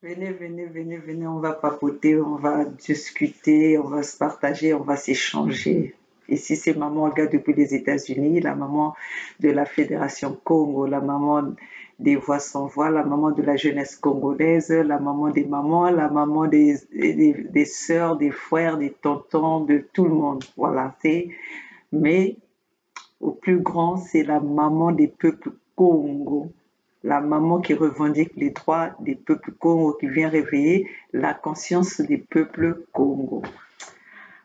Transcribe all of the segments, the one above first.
Venez, venez, venez, venez, on va papoter, on va discuter, on va se partager, on va s'échanger. Ici, c'est Maman Olga depuis les États-Unis, la maman de la Fédération Congo, la maman des Voix sans voix, la maman de la jeunesse congolaise, la maman des mamans, la maman des sœurs, des frères, des tontons, de tout le monde. Voilà, c'est. Mais au plus grand, c'est la maman des peuples Congo, la maman qui revendique les droits des peuples Congo, qui vient réveiller la conscience des peuples Congo.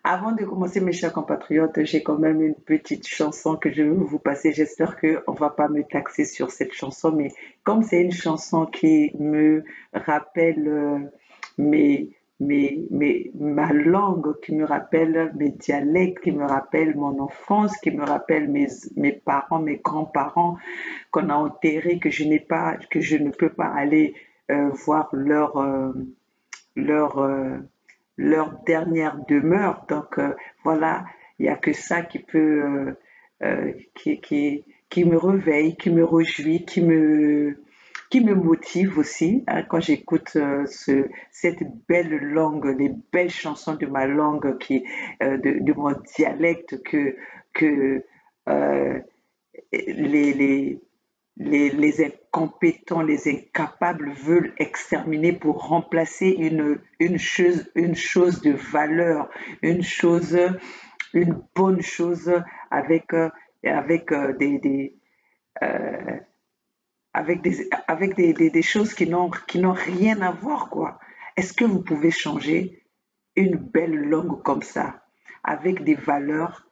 Avant de commencer, mes chers compatriotes, j'ai quand même une petite chanson que je veux vous passer. J'espère qu'on ne va pas me taxer sur cette chanson, mais comme c'est une chanson qui me rappelle mes, ma langue, qui me rappelle mes dialectes, qui me rappelle mon enfance, qui me rappelle mes parents, mes grands-parents qu'on a enterrés, que je n'ai pas, que je ne peux pas aller voir leur, leur dernière demeure. Donc voilà, il n'y a que ça qui peut, qui me réveille, qui me réjouit, qui me motive aussi hein, quand j'écoute cette belle langue, les belles chansons de ma langue, de mon dialecte que euh, les, les incompétents, les incapables veulent exterminer pour remplacer une chose de valeur, une chose, une bonne chose avec, avec, euh, des choses qui n'ont rien à voir, quoi. Est-ce que vous pouvez changer une belle langue comme ça, avec des valeurs,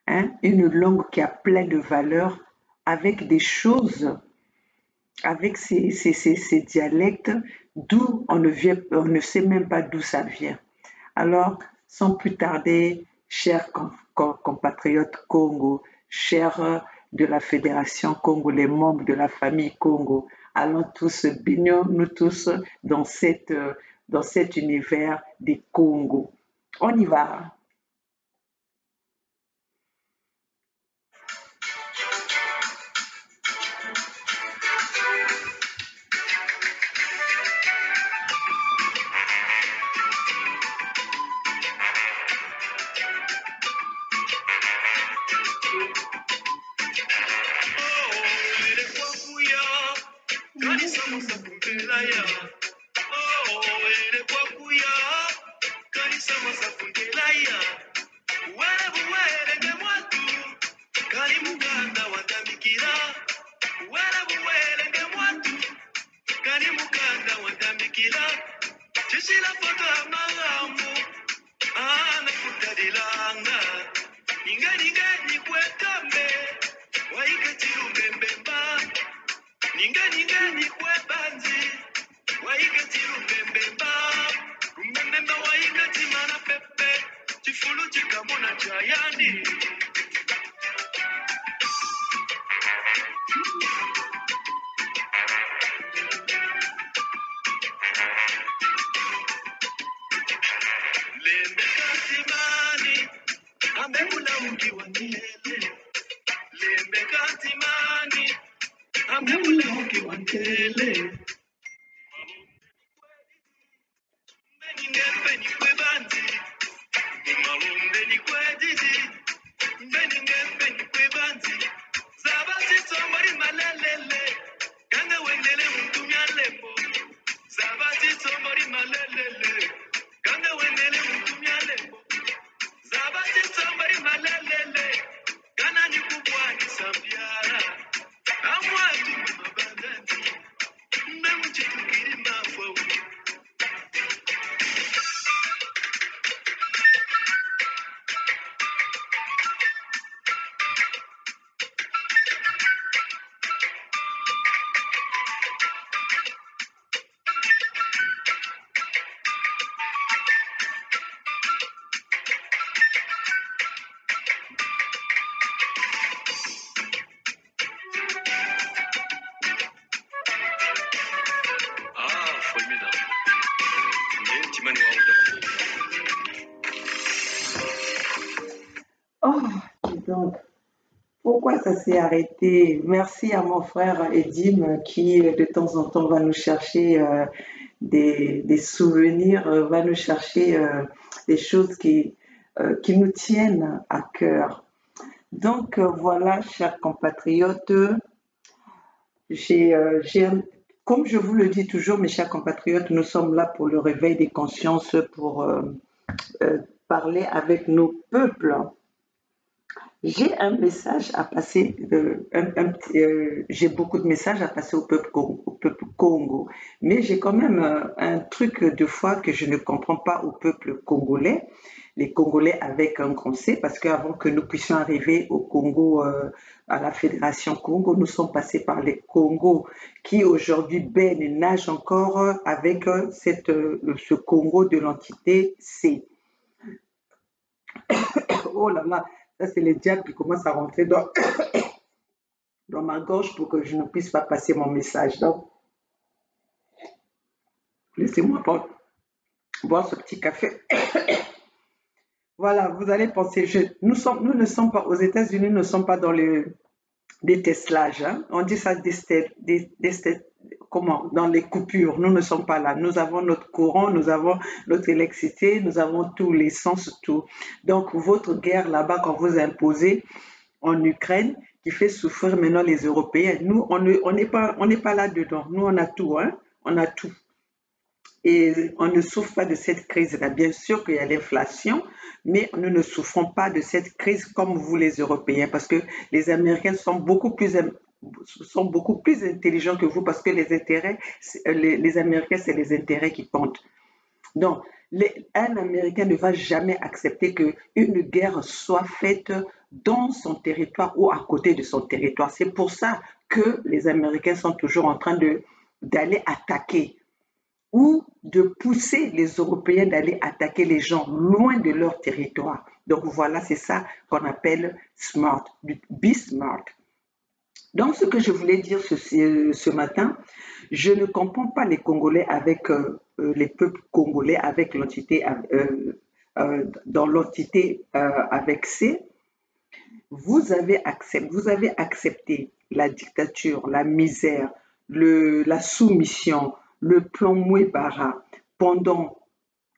hein, une langue qui a plein de valeurs, avec des choses avec ces dialectes d'où on ne sait même pas d'où ça vient. Alors, sans plus tarder, chers compatriotes Congo, chers de la Fédération Congo, les membres de la famille Congo, allons tous, baignons-nous tous dans cet univers des Congo. On y va. pourquoi ça s'est arrêté? Merci à mon frère Edim qui, de temps en temps, va nous chercher des souvenirs, va nous chercher des choses qui nous tiennent à cœur. Donc voilà, chers compatriotes, comme je vous le dis toujours, mes chers compatriotes, nous sommes là pour le réveil des consciences, pour parler avec nos peuples. J'ai un message à passer, j'ai beaucoup de messages à passer au peuple Congo, mais j'ai quand même un truc de fois que je ne comprends pas au peuple congolais, les Congolais avec un grand C, parce qu'avant que nous puissions arriver au Congo, à la Fédération Congo, nous sommes passés par les Congos qui aujourd'hui baignent et nagent encore avec ce Congo de l'entité C. Oh là là, ça c'est le diable qui commence à rentrer dans ma gorge pour que je ne puisse pas passer mon message. Donc, laissez-moi boire ce petit café. Voilà, vous allez penser, nous ne sommes pas aux États-Unis, nous ne sommes pas dans le détestelage. Hein. On dit ça comment? Dans les coupures. Nous ne sommes pas là. Nous avons notre courant, nous avons notre électricité, nous avons tous les sens, tout. Donc, votre guerre là-bas qu'on vous a imposée en Ukraine, qui fait souffrir maintenant les Européens, nous, on n'est pas là-dedans. Nous, on a tout. Hein? On a tout. Et on ne souffre pas de cette crise-là. Bien sûr qu'il y a l'inflation, mais nous ne souffrons pas de cette crise comme vous les Européens, parce que les Américains sont beaucoup plus intelligents que vous, parce que les intérêts, les Américains, c'est les intérêts qui comptent. Donc, un Américain ne va jamais accepter qu'une guerre soit faite dans son territoire ou à côté de son territoire. C'est pour ça que les Américains sont toujours en train d'aller attaquer ou de pousser les Européens d'aller attaquer les gens loin de leur territoire. Donc voilà, c'est ça qu'on appelle smart, be smart. Donc ce que je voulais dire ce matin, je ne comprends pas les Congolais avec les peuples congolais avec l'entité dans l'entité avec C. Vous avez accepté la dictature, la misère, la soumission, le plan Mouébara pendant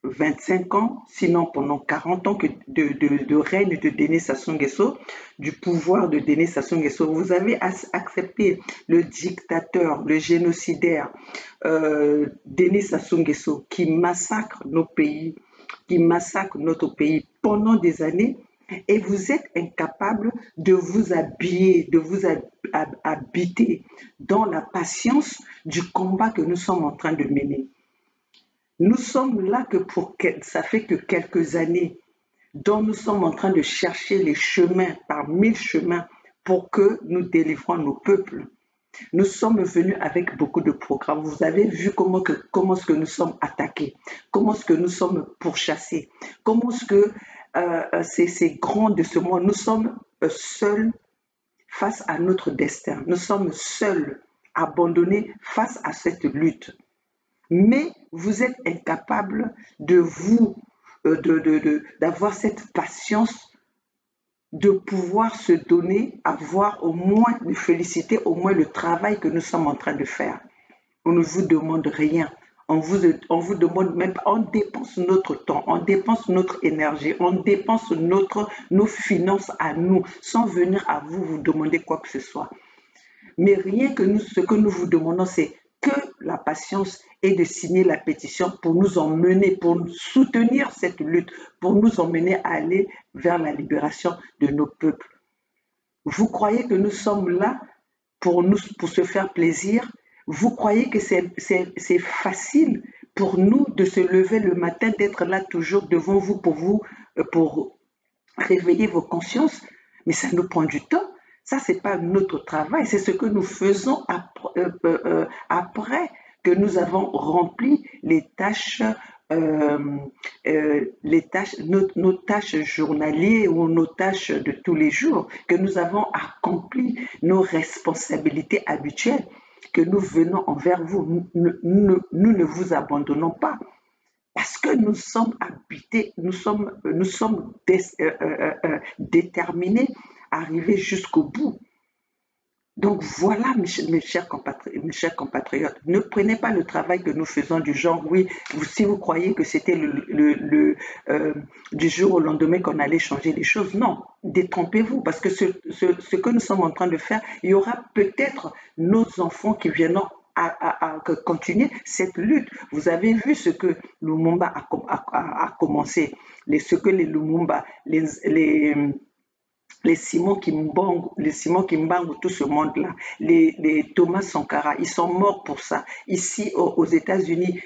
25 ans, sinon pendant 40 ans de règne de Denis Sassou Nguesso, du pouvoir de Denis Sassou Nguesso. Vous avez accepté le dictateur, le génocidaire Denis Sassou Nguesso qui massacre nos pays, qui massacre notre pays pendant des années. Et vous êtes incapable de vous habiller, de vous habiter dans la patience du combat que nous sommes en train de mener. Nous sommes là ça fait que quelques années, dont nous sommes en train de chercher les chemins par 1000 chemins pour que nous délivrons nos peuples. Nous sommes venus avec beaucoup de programmes. Vous avez vu comment est-ce que nous sommes attaqués, comment est-ce que nous sommes pourchassés, comment est-ce que ces grands de ce monde, nous sommes seuls face à notre destin. Nous sommes seuls, abandonnés face à cette lutte. Mais vous êtes incapables d'avoir cette patience de pouvoir se donner, avoir au moins, de féliciter au moins le travail que nous sommes en train de faire. On ne vous demande rien. On vous demande même, on dépense notre temps, on dépense notre énergie, on dépense nos finances à nous, sans venir à vous demander quoi que ce soit. Mais ce que nous vous demandons, c'est que la patience et de signer la pétition pour nous emmener, pour soutenir cette lutte, pour nous emmener à aller vers la libération de nos peuples. Vous croyez que nous sommes là pour se faire plaisir? Vous croyez que c'est facile pour nous de se lever le matin, d'être là toujours devant vous pour réveiller vos consciences? Mais ça nous prend du temps. Ça, ce n'est pas notre travail, c'est ce que nous faisons après que nous avons rempli nos tâches journalières ou nos tâches de tous les jours, que nous avons accompli nos responsabilités habituelles, que nous venons envers vous. Nous ne vous abandonnons pas. Parce que nous sommes habités, nous sommes déterminés arriver jusqu'au bout. Donc voilà, mes chers compatriotes, ne prenez pas le travail que nous faisons du genre, oui, si vous croyez que c'était du jour au lendemain qu'on allait changer les choses, non, détrompez-vous, parce que ce que nous sommes en train de faire, il y aura peut-être nos enfants qui viendront à continuer cette lutte. Vous avez vu ce que Lumumba a commencé, ce que les Lumumba, les Simon Kimbangu, tout ce monde-là, les Thomas Sankara, ils sont morts pour ça. Ici, aux États-Unis,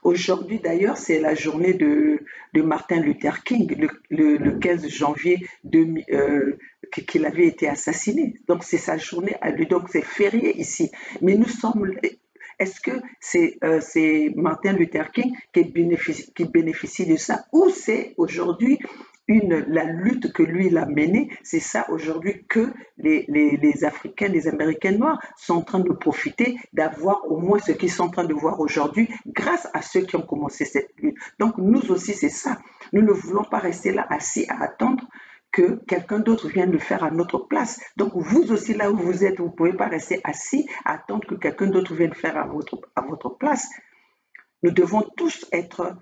aujourd'hui d'ailleurs, c'est la journée de Martin Luther King, le 15 janvier qu'il avait été assassiné. Donc, c'est sa journée à lui. Donc, c'est férié ici. Mais nous sommes. Est-ce que c'est Martin Luther King qui bénéficie de ça, ou c'est aujourd'hui la lutte que lui il a menée? C'est ça aujourd'hui que les Africains, les Américains noirs sont en train de profiter, d'avoir au moins ce qu'ils sont en train de voir aujourd'hui grâce à ceux qui ont commencé cette lutte. Donc nous aussi c'est ça. Nous ne voulons pas rester là assis à attendre que quelqu'un d'autre vienne le faire à notre place. Donc vous aussi là où vous êtes, vous ne pouvez pas rester assis à attendre que quelqu'un d'autre vienne faire à votre place. Nous devons tous être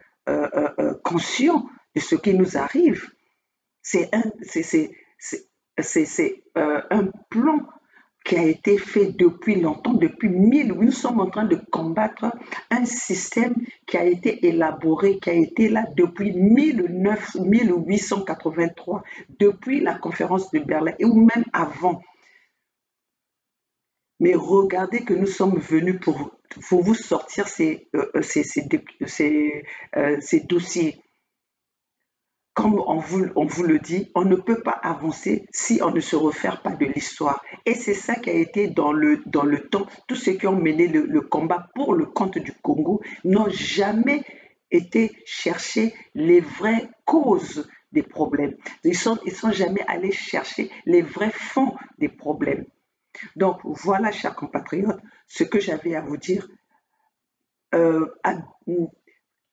conscients de ce qui nous arrive. C'est un plan qui a été fait depuis longtemps, depuis 1000. Nous sommes en train de combattre un système qui a été élaboré, qui a été là depuis 1883, depuis la conférence de Berlin, ou même avant. Mais regardez que nous sommes venus pour vous sortir ces dossiers. Comme on vous le dit, on ne peut pas avancer si on ne se réfère pas de l'histoire. Et c'est ça qui a été dans le temps. Tous ceux qui ont mené le combat pour le compte du Congo n'ont jamais été chercher les vraies causes des problèmes. Ils sont jamais allés chercher les vrais fonds des problèmes. Donc voilà, chers compatriotes, ce que j'avais à vous dire.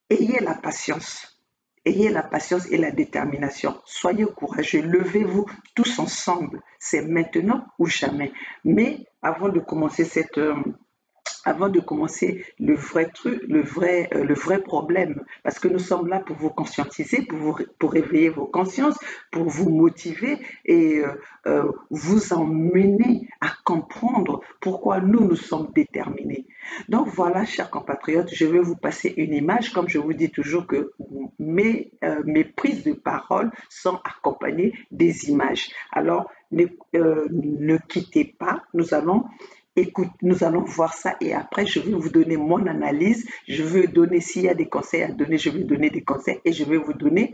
Ayez la patience. Ayez la patience et la détermination. Soyez courageux. Levez-vous tous ensemble. C'est maintenant ou jamais. Mais avant de commencer le vrai truc, le vrai problème, parce que nous sommes là pour vous conscientiser, pour réveiller vos consciences, pour vous motiver et vous emmener à comprendre pourquoi nous sommes déterminés. Donc voilà, chers compatriotes, je vais vous passer une image, comme je vous dis toujours que mes prises de parole sont accompagnées des images. Alors, ne quittez pas, nous allons voir ça et après, je vais vous donner mon analyse. Je vais donner, s'il y a des conseils à donner, je vais donner des conseils et je vais vous donner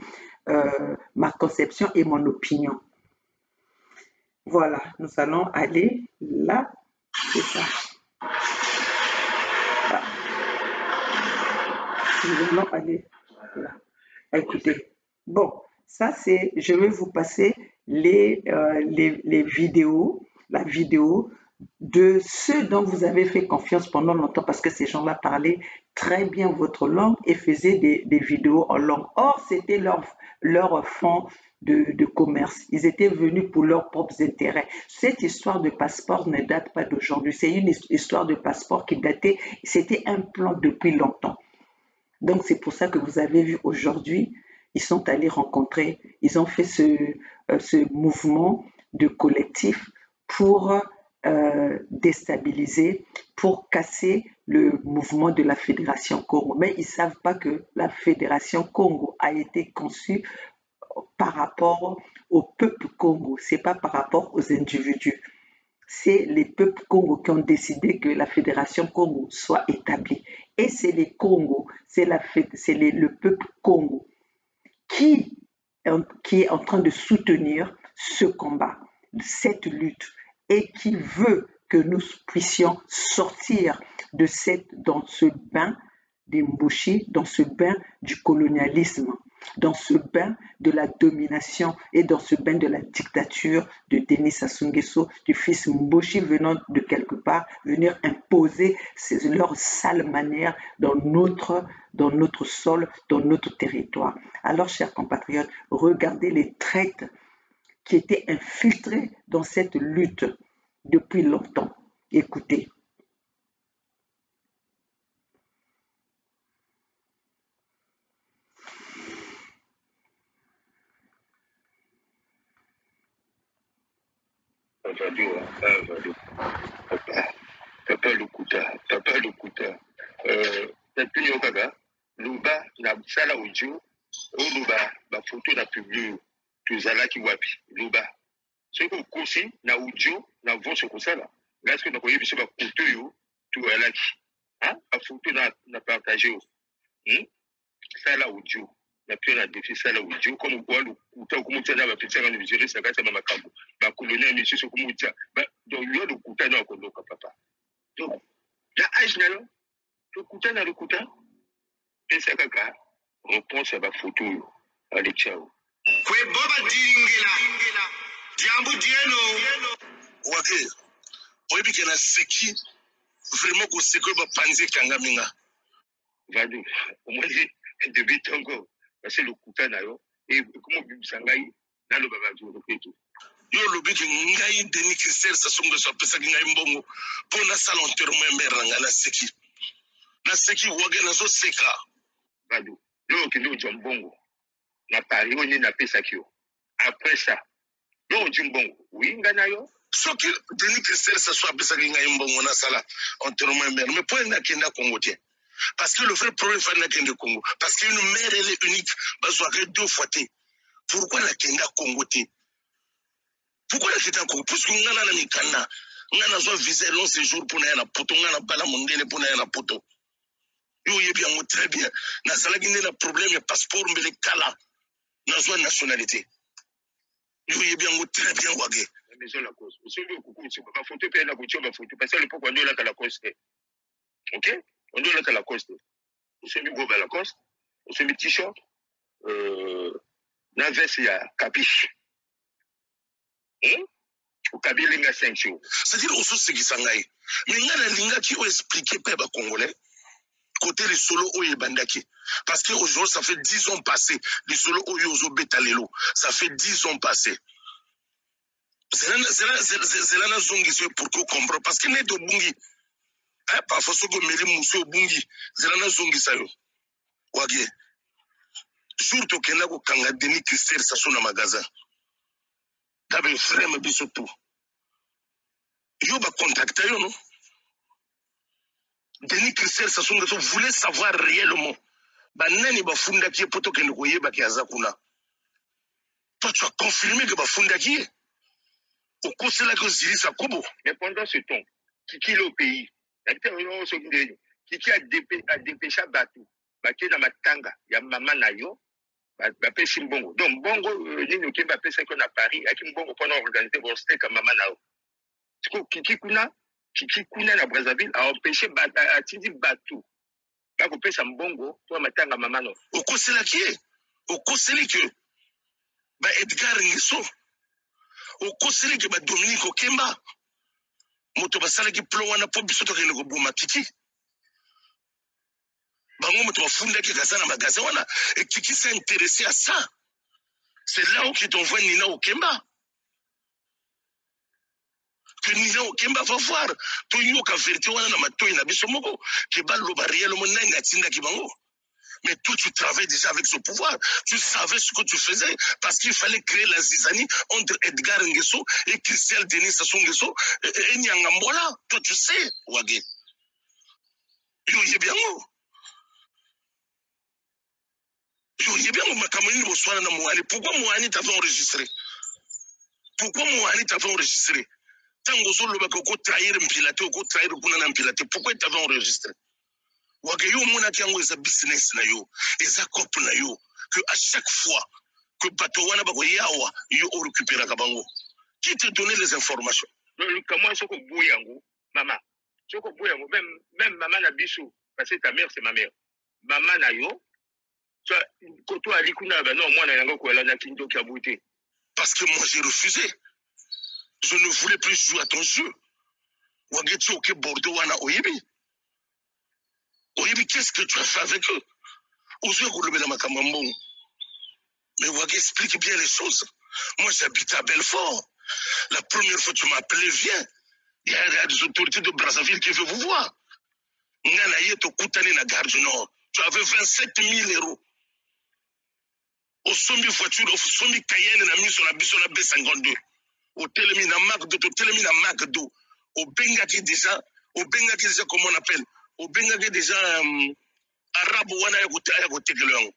ma conception et mon opinion. Voilà, nous allons aller là, c'est ça. Là. Nous allons aller là. Écoutez, bon, ça c'est, je vais vous passer les vidéos, la vidéo de ceux dont vous avez fait confiance pendant longtemps parce que ces gens-là parlaient très bien votre langue et faisaient des vidéos en langue. Or, c'était leur fond de commerce. Ils étaient venus pour leurs propres intérêts. Cette histoire de passeport ne date pas d'aujourd'hui. C'est une histoire de passeport qui datait, c'était un plan depuis longtemps. Donc, c'est pour ça que vous avez vu aujourd'hui, ils sont allés rencontrer, ils ont fait ce mouvement de collectif pour déstabiliser, pour casser le mouvement de la Fédération Congo. Mais ils ne savent pas que la Fédération Congo a été conçue par rapport au peuple Congo, ce n'est pas par rapport aux individus. C'est les peuples Congo qui ont décidé que la Fédération Congo soit établie. Et c'est les Congo, c'est le peuple Congo qui est en train de soutenir ce combat, cette lutte, et qui veut que nous puissions sortir dans ce bain des Mbushi, dans ce bain du colonialisme, dans ce bain de la domination et dans ce bain de la dictature de Denis Sassou Nguesso, du fils Mbushi venant de quelque part, venir imposer leur sale manière dans notre sol, dans notre territoire. Alors, chers compatriotes, regardez les traites qui étaient infiltrés dans cette lutte depuis longtemps. Écoutez. Papa Lokuta. Tapini Okaga, Luba, na sala audio, Luba, ba photo na publié, tuzala ki wapi, Luba. Ce que aussi, na audio, na voix comme ça là. Est-ce que nous voyons sur la photo yo, tu es là qui, hein, la photo na partagé, ça là audio. Na pio na défi ça là audio, comme on voit le couteau, comme on tient la petite en Nigeria, ça va être ma cambo. Ba colonel monsieur, c'est comme on tient. Donc il y a le couteau dans le condo, papa. Donc, il y a âge là, le couteau dans le couteau. Et ça kaka, réponse à ma photo, allez ciao. Kwe boba dingela, diambu dieno. Wake, oyebi kena seki, vraiment ko seko ba panzi kangaminga. Vadu, au moins depuis Tongo, parce que le couteau na yo, et comment bisangai, na lo baba jo tout. Yo lobi ke ngai Denis Christel sa songo so pesa ngai mbongo, po na salon termo mbera nga na seki. Na seki wage na zo seka. Vadu, yo kendo jombongo. Na Paris, on est na pesa kyo. Après ça, yo jombongo, oui ngana yo. Soki Denis Christel sa so pesa ngai mbongo na sala on termo mbera, mais pour na kenda Congo tie. Parce que le vrai problème c'est na Congo, parce qu'une mère elle est unique, besoin que deux fois té. Pourquoi la kenda Congo té? Pourquoi la kenda Congo? Puisque ngana na mikana, ngana zo visa long séjour pour na poto, ngana bala mondele pour na poto. Yo yebi yango très bien. Na salaki na problème ya passeport mbele kala. Na zo nationalité. Yo yebi yango très bien wage. La maison la cause. Monsieur le coucou, c'est pas photo pe na couture ba photo parce que l'époque on doit la cause. OK? On doit la cause. Monsieur le gros la cause. Monsieur le t-shirt na veste ya capiche. Au Kabilinga 5 jours. C'est-à-dire au sous Sangai. Mais ngana linga qui ont expliqué peba congolais côté les solos oye bandaki. Parce que aujourd'hui ça fait 10 ans passés, les solos oye ozo betalelo, ça fait 10 ans passés. C'est là na zongi c'est pour qu'on comprenne parce que n'est de bungi. Hein parfois ce que meli muso bungi, c'est là na zongi ça yo. Wage. Surtout que na ko kanga Denis Christel sa sona magasin. Tabe frère me biso tout. Yo ba contacter yo non. Denis Christel Sassou Nguesso voulait savoir réellement. Banani bafunda qui est poto que nous voyons baki azakuna. Toi tu as confirmé que bafunda qui est. Au cours c'est là que Zili Sakobo. Mais pendant ce temps, qui le pays, qui a dépêché Batou, Baké na matanga, ya maman na yo, Bapé Simbongo. Donc Bongo, Nino Kemba Pesa qu'on a Paris, à Kimbongo pendant organiser vos steaks à maman na yo. Kiki Kuna na Brazzaville a empêché Atidi Batou. Bako pesa mbongo, toi matanga maman no. Au cours c'est là qui est. Au cours c'est là que ba Edgar Nguesso. Au cours c'est là que ba Dominique Okemba. Moto basala ki plan wana po biso to kene ko boma Kiki. Bango moto bafunda ki kasa na magasin wana et Kiki s'est intéressé à ça. C'est là où ils t'envoient Nina Okemba. Que Nina Okemba va voir. To yo ka vérité wana na matoyi na biso moko ke ba lo ba réellement nani atinda ki bango. Mais toi, tu travailles déjà avec ce pouvoir. Tu savais ce que tu faisais parce qu'il fallait créer la zizanie entre Edgar Nguesso et Christel Denis Sassou Nguesso et Nyangambola. Toi, tu sais, Wage. Yo yebiango. Yo yebiango makamoni boswana na Mouani. Pourquoi Mouani t'avait enregistré? Pourquoi Mouani t'avait enregistré? Tango zolo bako ko trahir mpilate ou ko trahir kuna na mpilate. Pourquoi il t'avait enregistré? Wage yo mona kiango eza business na yo. Eza cop na yo. Que à chaque fois que Batowana bako yawa, yo récupérer kabango. Qui te donnait les informations? Comment est-ce que Bouyango, maman, même maman na biso, parce que ta mère c'est ma mère. Maman na yo, quand toi ali kuna ba non moi na yango ko la na kindo ki abouté. Parce que moi j'ai refusé. Je ne voulais plus jouer à ton jeu. Wagetsu ok Bordeaux wana oyebi. Oyebi qu'est-ce que tu as fait avec eux? Ozo ko lobela makambo. Mais Wage explique bien les choses. Moi, j'habite à Belfort. La première fois que tu m'as appelé, viens. Il y a des autorités de Brazzaville qui veulent vous voir. Nganaye to Koutani na gare du Nord. Tu avais 27 000 euros. Au sombi voiture, au sombi Cayenne, na mis sur la B52. Au Télémi na McDo, au Télémi na McDo. Au Bengaki déjà, comment on appelle? Au Bengaki déjà, arabe wana ya côté de l'an.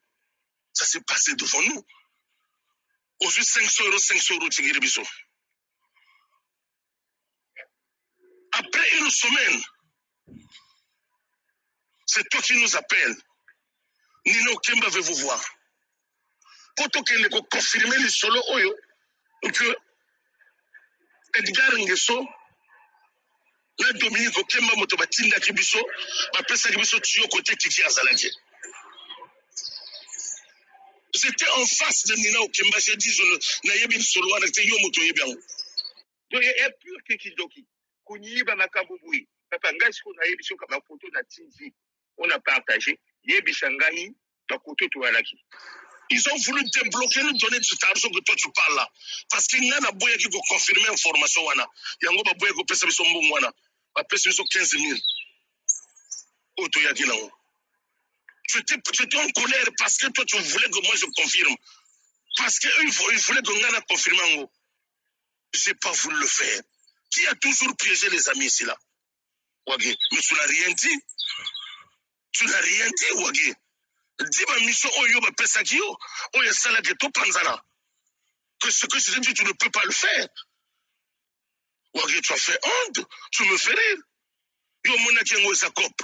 Ça s'est passé devant nous. Aujourd'hui, 500 euros, Tigiri Bisso. Après une semaine, c'est toi qui nous appelles. Nino Kemba veut vous voir. Pour qu'il confirmer les solos Oyo, que Edgar Nguesso, la Dominique Kemba Motobatinda Kibiso, après ça Kibiso Tio côté Kiki Azaladi. J'étais en face de Nina Okemba, j'ai dit, je n'ai solo avec Yo Moto Yebian. Donc il y a pur Kiki Doki. Kouniba Makaboui. Papa Ngasko na Yebiso comme photo na Tinzi. On a partagé. Yebishangai, Bakoto Toualaki. Ils ont voulu débloquer, nous donner cet argent que toi tu parles là. Parce qu'il y a un boya qui peut confirmer l'information. Il y a un boya qui peut faire son bon. Il peut faire 15 000. Tu étais en colère parce que toi tu voulais que moi je confirme. Parce qu'eux ils voulaient que Ngana confirme. Je n'ai pas voulu le faire. Qui a toujours piégé les amis ici là? Wagé. Mais tu n'as rien dit. Tu n'as rien dit, Wagé. Dis-moi, mission Oyo, Pesakio, Oyo Salageto Panzana. Que ce que je te dis, tu ne peux pas le faire. Wagé, tu as fait honte. Tu me fais rire. Yo, mon akengo sa cop.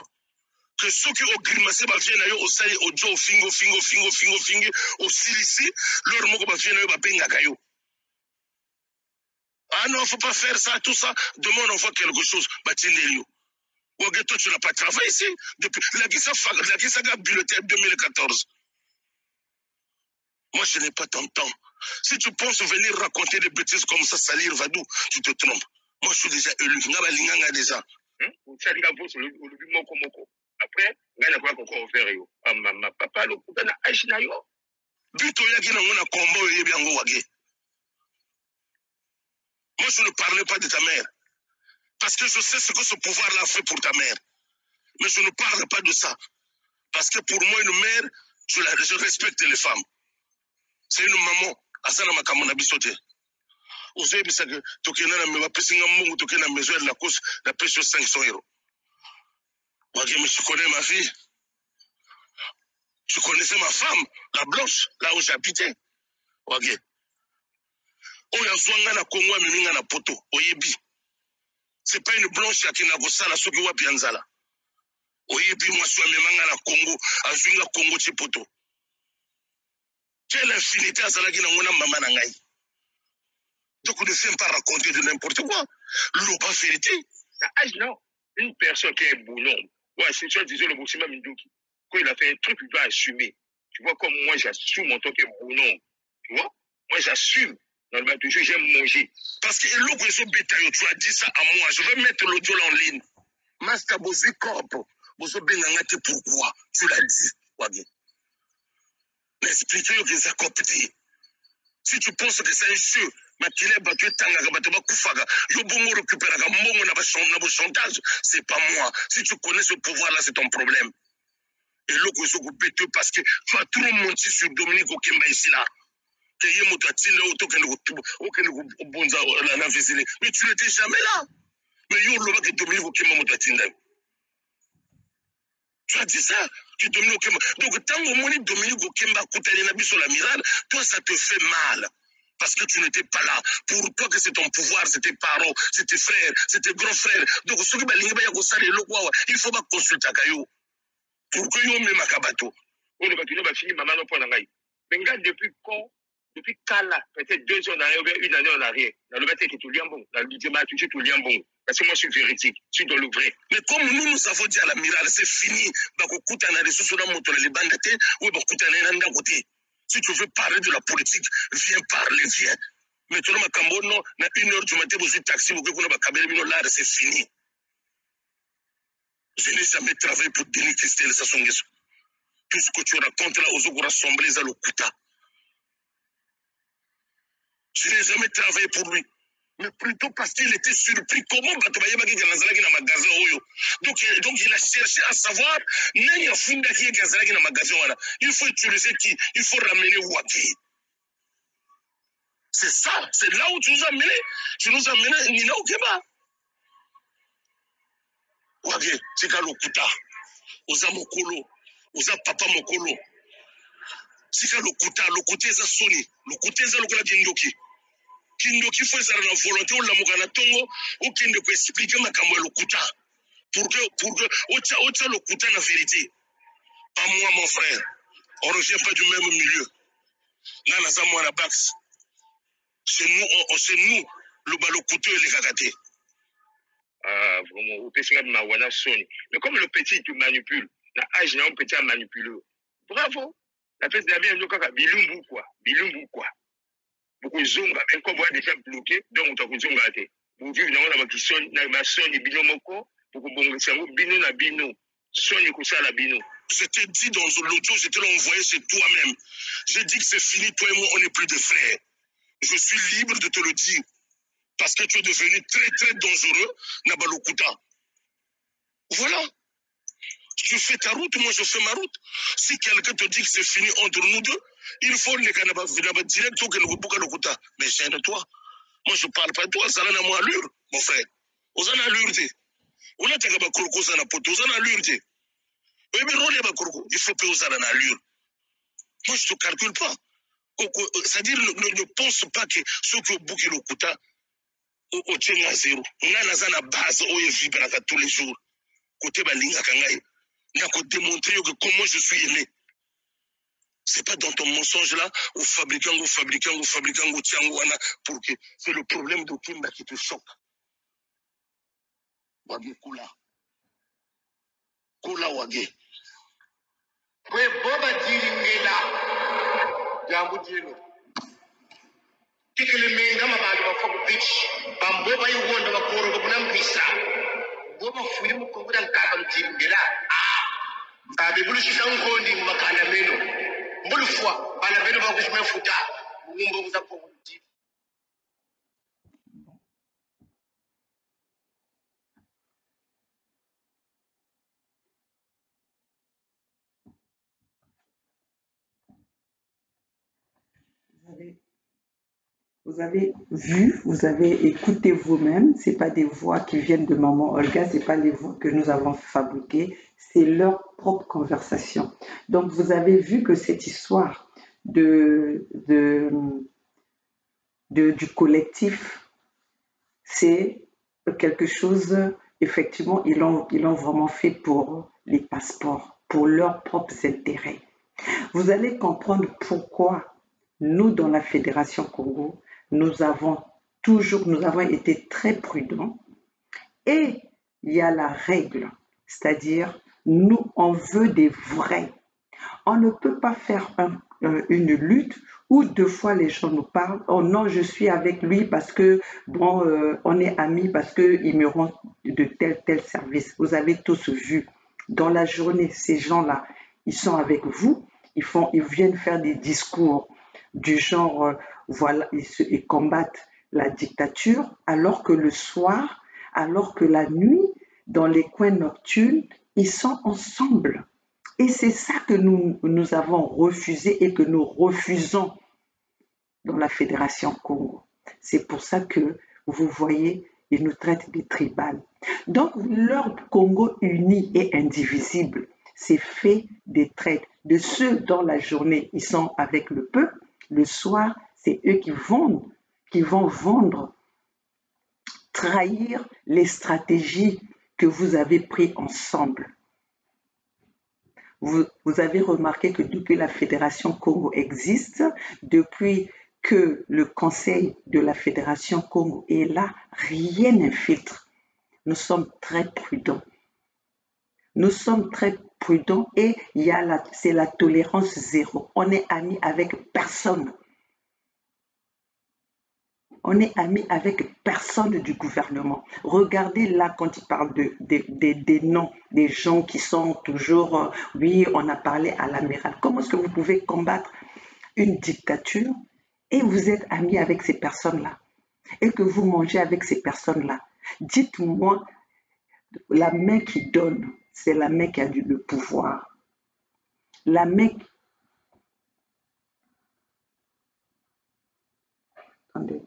Que ceux qui ont grimacé, viennent au Saï, au Joe, fingo, au Silici, leur mot, viennent au Bengakayo. Ah non, il ne faut pas faire ça, tout ça. Demain, on voit quelque chose. Batinelio. Wagé, toi, tu n'as pas travaillé ici. Depuis la Gisaga bulletin 2014. Moi, je n'ai pas ton temps. Si tu penses venir raconter des bêtises comme ça, salir Vadou, tu te trompes. Moi, je suis déjà élu. Nga déjà. Après, ngana kwa koko offert yo. Ma papa lo kutana ashina yo. Bito yaki na ngona kombo yebi yango wage. Moi, je ne parlais pas de ta mère. Parce que je sais ce que ce pouvoir-là fait pour ta mère. Mais je ne parle pas de ça. Parce que pour moi, une mère, je respecte les femmes. C'est une maman. Asana makamona bisote. Osé bisaka tokena na me bapesinga mungu tokena maison de la course la pêche 500 euros. Wage, mais tu connais ma fille. Tu connaissais ma femme, la blanche, là où j'habitais. Wage. Oya zwanga na Congo miminga na poto, oyebi. C'est pas une blanche qui n'a pas ça la soki wapi anzala. Oyebi moi soit memanga na Congo, azwinga Congo ti poto. Quelle infinité à Zalagi na ngona maman na ngai. Donc on ne vient pas raconter de n'importe quoi. L'oba vérité. Non, une personne qui est boulon. Ouais, c'est ça, disons le Boussima Minduki. Quand il a fait un truc, il doit assumer. Tu vois, comme moi, j'assume en tant que boulon. Tu vois, moi, j'assume. Dans le bain, toujours, j'aime manger. Parce que tu as dit ça à moi. Je vais mettre l'audio en ligne. Master Bozi Corp. Bozo Bengangate, pourquoi? Tu l'as dit. Wagé. Expliquez que ça compétit. Si tu penses que c'est un jeu, c'est pas moi. Si tu connais ce pouvoir-là, c'est ton problème. Et l'autre, c'est parce que tu as trop menti sur Dominique Okemba ici là. Mais tu n'étais jamais là. Mais Dominique Okemba. Tu as dit ça, tu Dominique Okemba. Donc, tant que Dominique Okemba sur l'amiral, toi, ça te fait mal. Parce que tu n'étais pas là. Pour toi, que c'est ton pouvoir, c'était parents, c'était frère, c'était grand frère. Donc, il faut pas consulter Kayo. Pour que yo même Akabato. On va finir maman non pour l'angaï. Mais regarde, depuis quand, depuis Kala, peut-être 2 ans en arrière, 1 année en arrière, dans le bâtiment qui est tout lien bon, dans le budget, tu sais tout lien bon. Parce que moi, je suis véridique, je suis dans le vrai. Mais comme nous avons dit à l'amiral, c'est fini. Si tu veux parler de la politique, viens parler, viens. Mais tu n'as pas à 1h du matin, vous êtes taxi, c'est fini. Je n'ai jamais travaillé pour Denis Christel Sassonguesso. Tout ce que tu racontes là, aux gens rassemblés à l'Okuta. Je n'ai jamais travaillé pour lui. Mais plutôt parce qu'il était surpris comment Batobaye Gazalaki dans magasin Oyo. Donc il a cherché à savoir Nani Funda qui est Gazalaki dans magasin. Il faut utiliser qui? Il faut ramener Waki. C'est ça, c'est là où tu nous as amené. Tu nous as amené Nina Okeba. Wage, Tika Lokuta. Oza Mokolo. Oza Papa Mokolo. Tika Lokuta. Lokuta eza Sony. Lokuta eza Lokola Kindoki. Kindoki faut ça la volonté ou la mokana tongo ou kinde ko expliquer makambo ya Lokuta. Pour que ocha Lokuta la vérité. Pas moi mon frère. On revient pas du même milieu. Là, la Zamou à la Bax. C'est nous, le Balokuto et les Kagate. Ah, vraiment, au PC, mais comme le petit, tu manipules, l'âge, il y a un petit à manipuler. Bravo. La fête de la vie, il y a bilumbu quoi. Beaucoup de zones, même quand on voit déjà bloqué, donc on t'a zonga. Vous vivez dans la question, la sonne, bino moko, pour que bon, c'est un bino na bino. Sonne, ça la bino. Je t'ai dit dans l'audio, je te l'ai envoyé chez toi-même. J'ai dit que c'est fini, toi et moi, on n'est plus des frères. Je suis libre de te le dire. Parce que tu es devenu très, très dangereux, Nabalokuta. Voilà. Tu fais ta route, moi je fais ma route. Si quelqu'un te dit que c'est fini entre nous deux, il faut les canabas direct au Lokuta. Mais gêne-toi. Moi je parle pas de toi, ça n'a moi allure, mon frère. Aux en allure, on a tagaba kroko ça n'a pas aux en allure, oui, mais il faut payer aux en allure. Moi je te calcule pas. C'est-à-dire, ne pense pas que ceux qui ont bouqué Lokuta, au tient à zéro. On a la base où il vibre tous les jours. Côté Balinga Kangai. Il a démontré que comment je suis aimé. C'est pas dans ton mensonge là, au fabricant, pour que c'est le problème de Kimba qui te choque. Wage Kula. Kula Wage. Oui, Boba Diringela. Jambu Dino. Tikele menga mabantu bafoku beach. Bamboba yuwonda bakoro babunam visa. Boba fuyi mukongura nkaba Diringela. Sabe bulu shisangondi makana meno. Bulu fwa bana meno bakushime futa. Ngumbo kuzapoku Diringela. Vous avez vu, vous avez écouté vous-même, ce n'est pas des voix qui viennent de maman Olga, ce n'est pas les voix que nous avons fabriquées, c'est leur propre conversation. Donc vous avez vu que cette histoire du collectif, c'est quelque chose, effectivement, ils l'ont vraiment fait pour les passeports, pour leurs propres intérêts. Vous allez comprendre pourquoi nous, dans la Fédération Congo, nous avons été très prudents et il y a la règle, c'est-à-dire nous, on veut des vrais. On ne peut pas faire une lutte où deux fois les gens nous parlent, oh non, je suis avec lui parce que, bon, on est amis parce qu'il me rend de tel service. Vous avez tous vu, dans la journée, ces gens-là, ils sont avec vous, ils viennent faire des discours du genre, voilà, ils combattent la dictature, alors que le soir, alors que la nuit, dans les coins nocturnes, ils sont ensemble. Et c'est ça que nous avons refusé et que nous refusons dans la Fédération Congo. C'est pour ça que, vous voyez, ils nous traitent des tribales. Donc, leur Congo uni et indivisible, c'est fait des traites de ceux dans la journée, ils sont avec le peuple. Le soir, c'est eux qui vont vendre, trahir les stratégies que vous avez prises ensemble. Vous avez remarqué que depuis la Fédération Congo existe, depuis que le Conseil de la Fédération Congo est là, rien n'infiltre. Nous sommes très prudents. Nous sommes très prudents et c'est la tolérance zéro. On est amis avec personne. On est amis avec personne du gouvernement. Regardez là quand il parle des noms, des gens qui sont toujours, oui, on a parlé à l'amiral. Comment est-ce que vous pouvez combattre une dictature et vous êtes amis avec ces personnes-là, et que vous mangez avec ces personnes-là, dites-moi, la main qui donne, c'est la main qui a le pouvoir. La main... Attendez.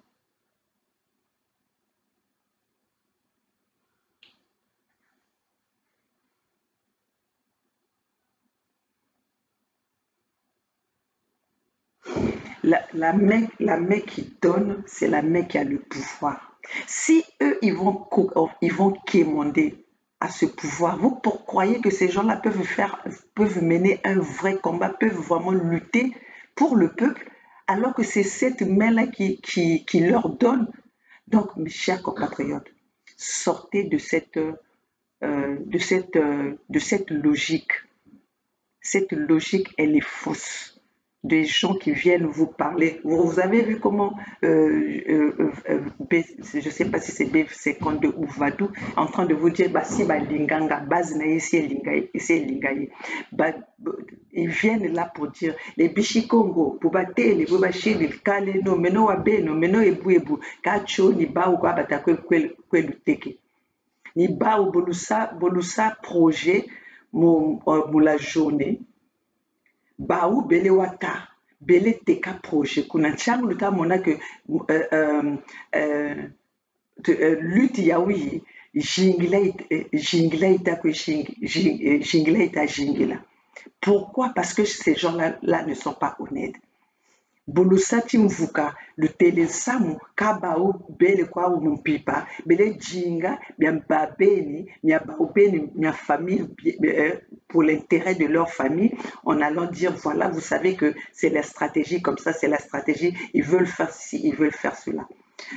La main qui donne, c'est la main qui a le pouvoir. Si eux, ils vont quémander à ce pouvoir, vous croyez que ces gens-là peuvent mener un vrai combat, peuvent vraiment lutter pour le peuple, alors que c'est cette main-là qui leur donne. Donc, mes chers compatriotes, sortez de cette logique. Cette logique, elle est fausse. Des gens qui viennent vous parler. Vous avez vu comment, je ne sais pas si c'est B52 ou Vadou, en train de vous dire, bah, si, bah, Linganga, base na ici, Lingaye. Bah, ils viennent là pour dire, les Bichikongo, pour battre les Bobachi, les Kale, no, meno abeno, meno ebu, kacho, ni ba ou quoi, batakwe, kwe teke. Ni ba ou bolusa projet, pour la journée. Baou bele wata bele teka projet kuna changu luta mona que lutte yawi jingila ita jingila. Pourquoi? Parce que ces gens-là ne sont pas honnêtes. Bolusati mvuka le telesamu kabao bele kwa umpipa bele jinga bien babeni mia baobeni mia famille pour l'intérêt de leur famille en allant dire voilà vous savez que c'est la stratégie comme ça c'est la stratégie ils veulent faire ci ils veulent faire cela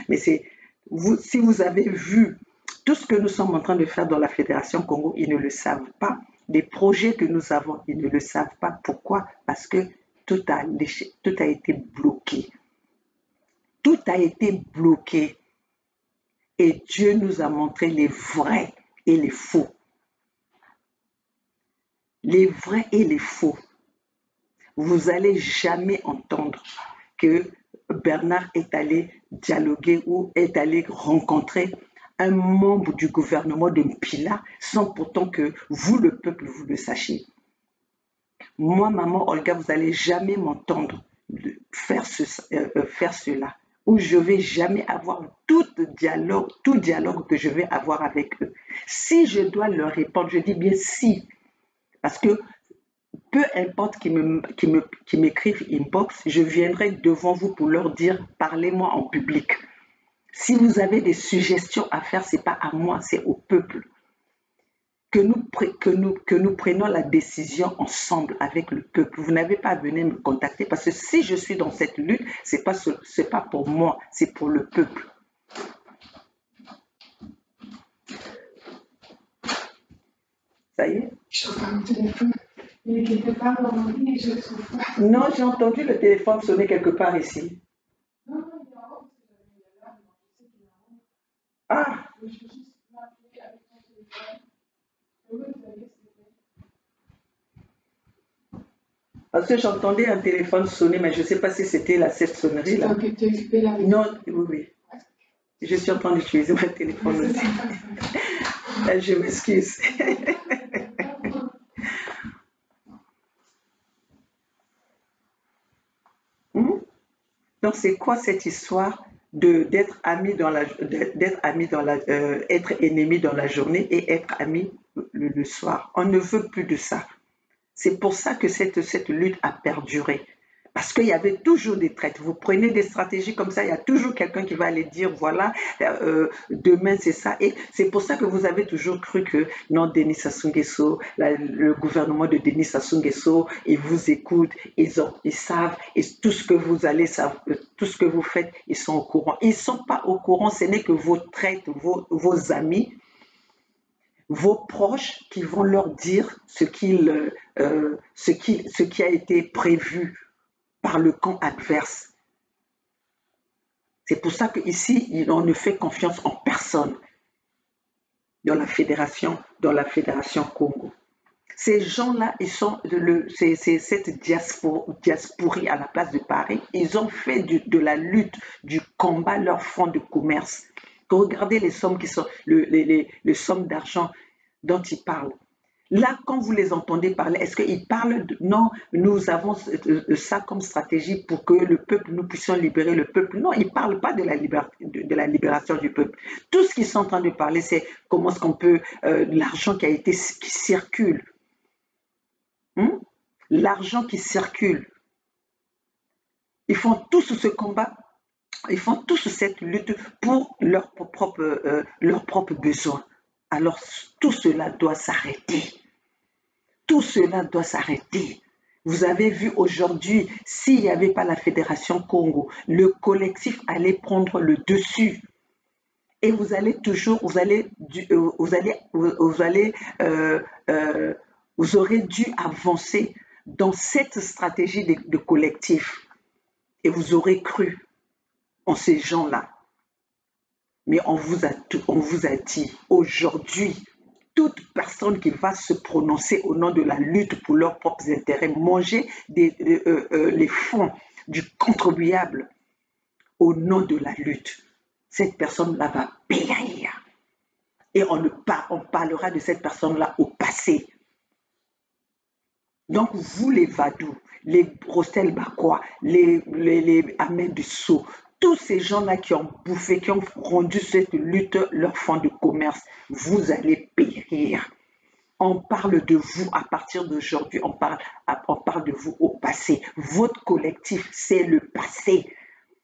mais c'est vous si vous avez vu tout ce que nous sommes en train de faire dans la Fédération Congo ils ne le savent pas les projets que nous avons ils ne le savent pas pourquoi parce que tout a été bloqué. Tout a été bloqué. Et Dieu nous a montré les vrais et les faux. Les vrais et les faux. Vous n'allez jamais entendre que Bernard est allé dialoguer ou est allé rencontrer un membre du gouvernement de Mpila sans pourtant que vous, le peuple, vous le sachiez. Moi, maman Olga, vous n'allez jamais m'entendre faire cela. Ou je ne vais jamais avoir tout dialogue que je vais avoir avec eux. Si je dois leur répondre, je dis bien si. Parce que peu importe qui m'écrivent inbox, je viendrai devant vous pour leur dire, parlez-moi en public. Si vous avez des suggestions à faire, ce n'est pas à moi, c'est au peuple. Que nous prenions la décision ensemble avec le peuple. Vous n'avez pas à venir me contacter parce que si je suis dans cette lutte, ce n'est pas pour moi, c'est pour le peuple. Ça y est? Je regarde le téléphone. Il est quelque part dans mon lit et je ne le trouve pas. Non, j'ai entendu le téléphone sonner quelque part ici. Non, il est en haut. Ah! Je vais juste m'appeler avec ton téléphone. Parce que j'entendais un téléphone sonner, mais je ne sais pas si c'était cette sonnerie-là. Tu es occupé là? Non, oui. Je suis en train d'utiliser mon téléphone aussi. Je m'excuse. Donc, c'est quoi cette histoire d'être ennemi dans la journée et être ami le soir? On ne veut plus de ça. C'est pour ça que cette lutte a perduré. Parce qu'il y avait toujours des traites. Vous prenez des stratégies comme ça, il y a toujours quelqu'un qui va aller dire, voilà, demain c'est ça. Et c'est pour ça que vous avez toujours cru que, non, Denis Sassou Nguesso, le gouvernement de Denis Sassou Nguesso, ils vous écoutent, ils savent, et tout ce que vous allez savoir, tout ce que vous faites, ils sont au courant. Ils ne sont pas au courant, ce n'est que vos traites, vos amis, vos proches qui vont leur dire ce qui a été prévu par le camp adverse. C'est pour ça qu'ici, on ne fait confiance en personne dans la fédération Congo. Ces gens-là, ils sont c'est cette diasporie à la place de Paris. Ils ont fait de la lutte, du combat, leur fonds de commerce. Regardez les sommes qui sont, les sommes d'argent dont ils parlent. Là, quand vous les entendez parler, est-ce qu'ils parlent de non, nous avons ça comme stratégie pour que le peuple, nous puissions libérer le peuple? Non, ils ne parlent pas de la libération du peuple. Tout ce qu'ils sont en train de parler, c'est comment est-ce qu'on peut, l'argent qui circule. L'argent qui circule. Ils font tous ce combat, ils font tous cette lutte pour leurs propres besoins. Alors tout cela doit s'arrêter. Tout cela doit s'arrêter. Vous avez vu aujourd'hui, s'il n'y avait pas la Fédération Congo, le collectif allait prendre le dessus. Et vous allez toujours, vous aurez dû avancer dans cette stratégie de collectif. Et vous aurez cru en ces gens-là. Mais on vous a dit aujourd'hui, toute personne qui va se prononcer au nom de la lutte pour leurs propres intérêts, manger les fonds du contribuable au nom de la lutte, cette personne-là va périr. Et on parlera de cette personne-là au passé. Donc, vous, les Vadou, les Brossel Bakwa, les Ahmed Dusso, tous ces gens-là qui ont bouffé, qui ont rendu cette lutte leur fonds de commerce, vous allez périr. On parle de vous à partir d'aujourd'hui, on parle de vous au passé. Votre collectif, c'est le passé.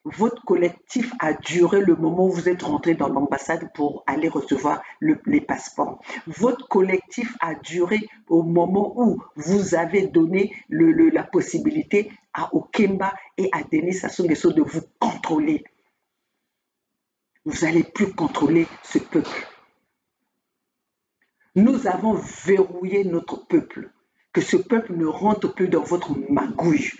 Votre collectif a duré le moment où vous êtes rentré dans l'ambassade pour aller recevoir les passeports. Votre collectif a duré au moment où vous avez donné la possibilité à Okemba et à Denis Sassou Nguesso de vous contrôler. Vous n'allez plus contrôler ce peuple. Nous avons verrouillé notre peuple, que ce peuple ne rentre plus dans votre magouille.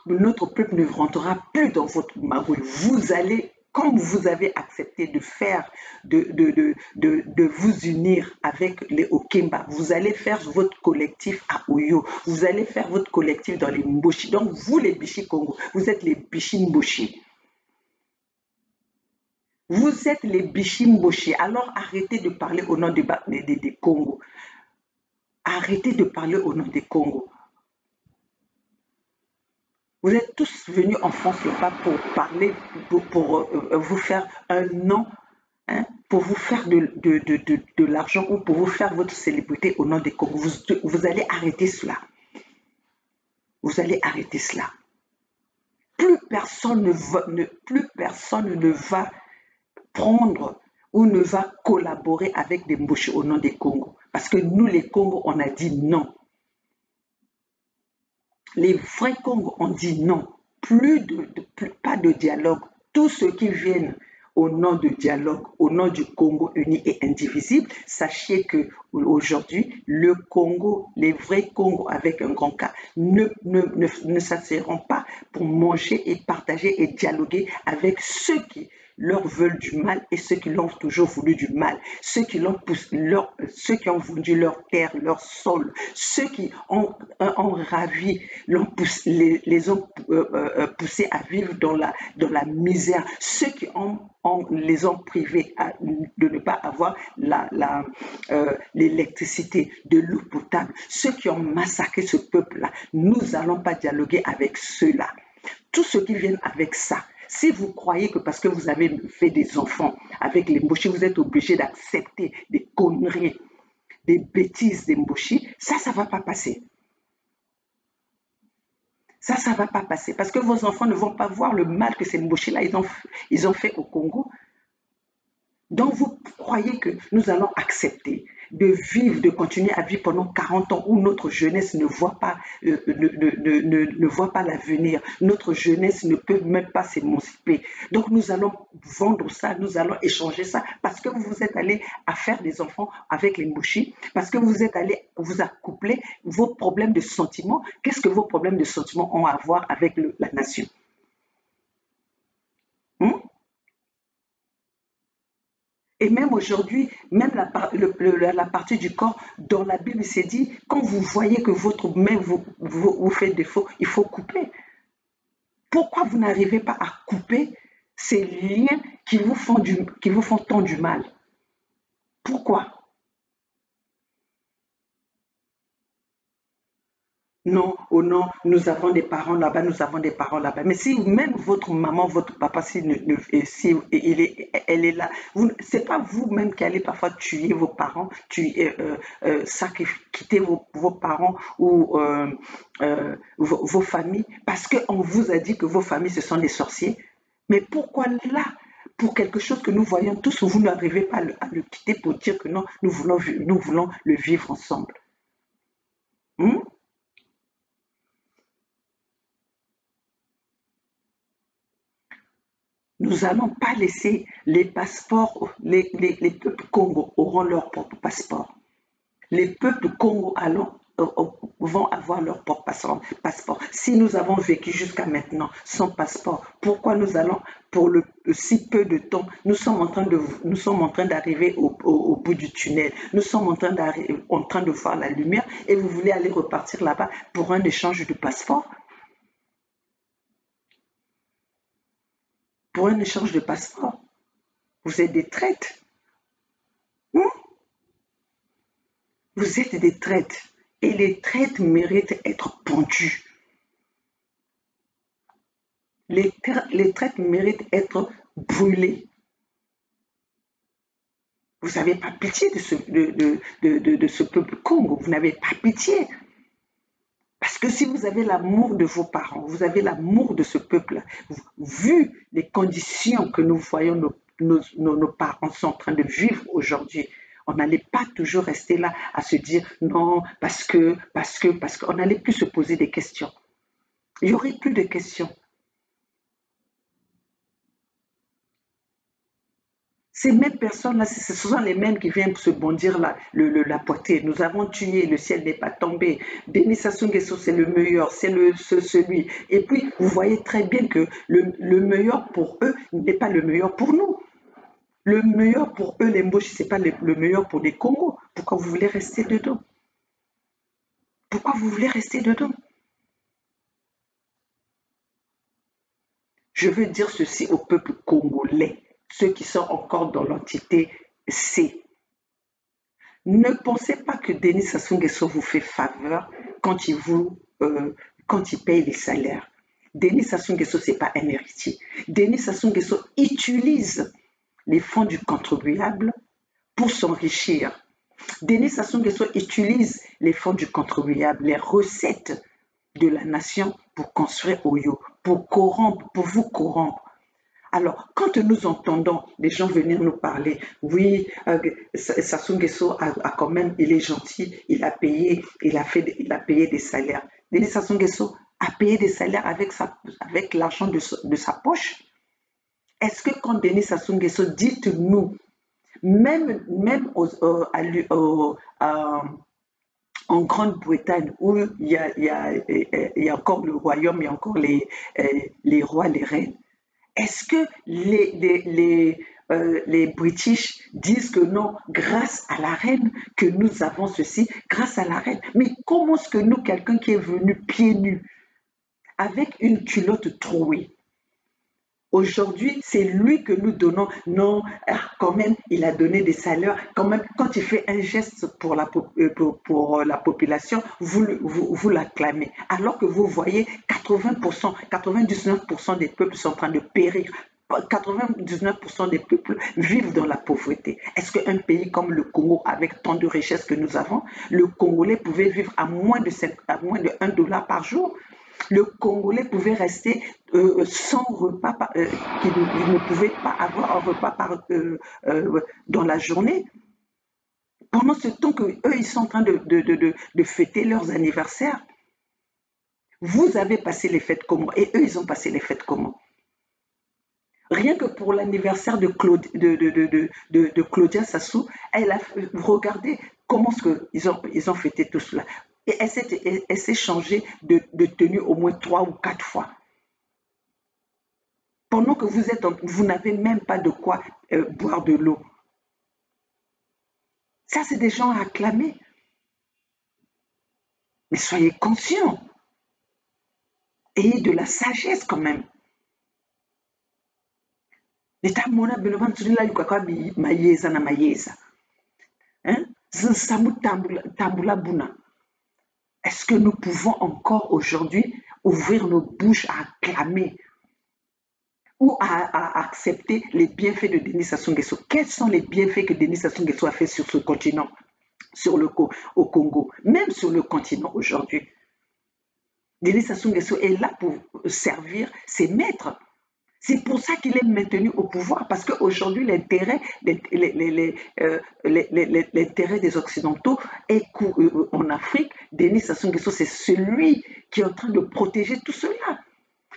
Notre peuple ne rentrera plus dans votre magouille. Vous allez, comme vous avez accepté de faire, de vous unir avec les Okemba, vous allez faire votre collectif à Oyo, vous allez faire votre collectif dans les Mboshi. Donc vous, les Bichi Congo, vous êtes les Bichi Mboshi. Vous êtes les Bichi Mboshi. Alors arrêtez de parler au nom des Congo. Arrêtez de parler au nom des Congo. Vous êtes tous venus en France là-bas pour parler, pour vous faire un nom, hein, pour vous faire de l'argent ou pour vous faire votre célébrité au nom des Congo. Vous allez arrêter cela. Vous allez arrêter cela. Plus personne ne va prendre ou ne va collaborer avec des Mboshi au nom des Congo. Parce que nous, les Congos, on a dit non. Les vrais Congos ont dit non. Pas de dialogue. Tous ceux qui viennent au nom de dialogue, au nom du Congo uni et indivisible, sachez que aujourd'hui, le Congo, les vrais Congos avec un grand K, ne s'asserront pas pour manger et partager et dialoguer avec ceux qui leur veulent du mal et ceux qui l'ont toujours voulu du mal, ceux qui ont vendu leur terre, leur sol, ceux qui ont ravi, les ont poussés à vivre dans la misère, ceux qui les ont privés de ne pas avoir l'électricité, de l'eau potable, ceux qui ont massacré ce peuple-là. Nous n'allons pas dialoguer avec ceux-là. Tous ceux qui viennent avec ça, si vous croyez que parce que vous avez fait des enfants avec les Mboshi, vous êtes obligé d'accepter des conneries, des bêtises des Mboshi, ça ne va pas passer. Ça ne va pas passer parce que vos enfants ne vont pas voir le mal que ces Mboshi-là, ils ont fait au Congo. Donc vous croyez que nous allons accepter de vivre, de continuer à vivre pendant 40 ans où notre jeunesse ne voit pas l'avenir, notre jeunesse ne peut même pas s'émanciper. Donc nous allons vendre ça, nous allons échanger ça parce que vous vous êtes allé à faire des enfants avec les Mboshi, parce que vous êtes allé vous accoupler vos problèmes de sentiments. Qu'est-ce que vos problèmes de sentiments ont à voir avec la nation? Et même aujourd'hui, même la partie du corps, dans la Bible, c'est dit, quand vous voyez que votre main vous fait défaut, il faut couper. Pourquoi vous n'arrivez pas à couper ces liens qui vous font tant du mal? Pourquoi? Non, oh non, nous avons des parents là-bas, nous avons des parents là-bas. Mais si même votre maman, votre papa, si elle est là, c'est pas vous-même qui allez parfois tuer vos parents, quitter vos parents ou vos familles, parce qu'on vous a dit que vos familles, ce sont des sorciers. Mais pourquoi là, pour quelque chose que nous voyons tous, vous n'arrivez pas à le quitter pour dire que non, nous voulons le vivre ensemble? Nous n'allons pas laisser les passeports, les peuples Congo auront leur propre passeport. Les peuples Congo vont avoir leur propre passeport. Si nous avons vécu jusqu'à maintenant sans passeport, pourquoi nous allons, pour si peu de temps, nous sommes en train d'arriver au bout du tunnel, nous sommes en train de voir la lumière et vous voulez aller repartir là-bas pour un échange de passeport? Pour un échange de passeport. Vous êtes des traîtres. Vous êtes des traîtres. Et les traîtres méritent d'être pendus. Les traîtres méritent d'être brûlés. Vous n'avez pas pitié de ce peuple Congo. Vous n'avez pas pitié. Parce que si vous avez l'amour de vos parents, vous avez l'amour de ce peuple, vu les conditions que nous voyons nos parents sont en train de vivre aujourd'hui, on n'allait pas toujours rester là à se dire non, parce qu'on n'allait plus se poser des questions. Il n'y aurait plus de questions. Ces mêmes personnes-là, ce sont les mêmes qui viennent se bondir la poitrine. Nous avons tué, le ciel n'est pas tombé. Denis Sassou Nguesso, c'est le meilleur, c'est celui. Et puis, vous voyez très bien que le meilleur pour eux n'est pas le meilleur pour nous. Le meilleur pour eux, les Mboshi, ce n'est pas le meilleur pour les Congos. Pourquoi vous voulez rester dedans? Pourquoi vous voulez rester dedans? Je veux dire ceci au peuple congolais, ceux qui sont encore dans l'entité C. Ne pensez pas que Denis Sassou Nguesso vous fait faveur quand il paye les salaires. Denis Sassou Nguesso, ce n'est pas un héritier. Denis Sassou Nguesso utilise les fonds du contribuable pour s'enrichir. Denis Sassou Nguesso utilise les fonds du contribuable, les recettes de la nation pour construire Oyo, pour vous corrompre. Alors, quand nous entendons les gens venir nous parler, oui, Sassou Nguesso a quand même, il est gentil, il a payé des salaires. Denis Sassou Nguesso a payé des salaires avec l'argent de sa poche. Est-ce que quand Denis Sassou Nguesso, dites-nous, même en Grande-Bretagne, où il y a encore le royaume, il y a encore les rois, les reines, est-ce que les British disent que non, grâce à la reine, que nous avons ceci, grâce à la reine? Mais comment est-ce que nous, quelqu'un qui est venu pieds nus, avec une culotte trouée, aujourd'hui, c'est lui que nous donnons, non, quand même, il a donné des salaires, quand même, quand il fait un geste pour la population, vous l'acclamez. Alors que vous voyez, 80%, 99% des peuples sont en train de périr. 99% des peuples vivent dans la pauvreté. Est-ce qu'un pays comme le Congo, avec tant de richesses que nous avons, le Congolais pouvait vivre à moins de $1 par jour? Le Congolais pouvait rester sans repas, il ne pouvait pas avoir un repas dans la journée. Pendant ce temps qu'eux, ils sont en train de fêter leurs anniversaires. Vous avez passé les fêtes comment? Et eux, ils ont passé les fêtes comment? Rien que pour l'anniversaire de Claudia Sassou, regardez comment ils ont fêté tout cela. Et elle s'est changée de tenue au moins 3 ou 4 fois. Pendant que vous n'avez même pas de quoi boire de l'eau. Ça, c'est des gens à acclamer. Mais soyez conscients. Ayez de la sagesse quand même. Neta mona benovan tulila yukaka mayeza na mayeza. Hein? Zinsamu tambula buna. Est-ce que nous pouvons encore aujourd'hui ouvrir nos bouches à acclamer ou à accepter les bienfaits de Denis Sassou Nguesso? Quels sont les bienfaits que Denis Sassou Nguesso a fait sur ce continent, au Congo, même sur le continent aujourd'hui? Denis Sassou Nguesso est là pour servir ses maîtres. C'est pour ça qu'il est maintenu au pouvoir, parce qu'aujourd'hui, l'intérêt des Occidentaux est en Afrique. Denis Sassou Nguesso, c'est celui qui est en train de protéger tout cela.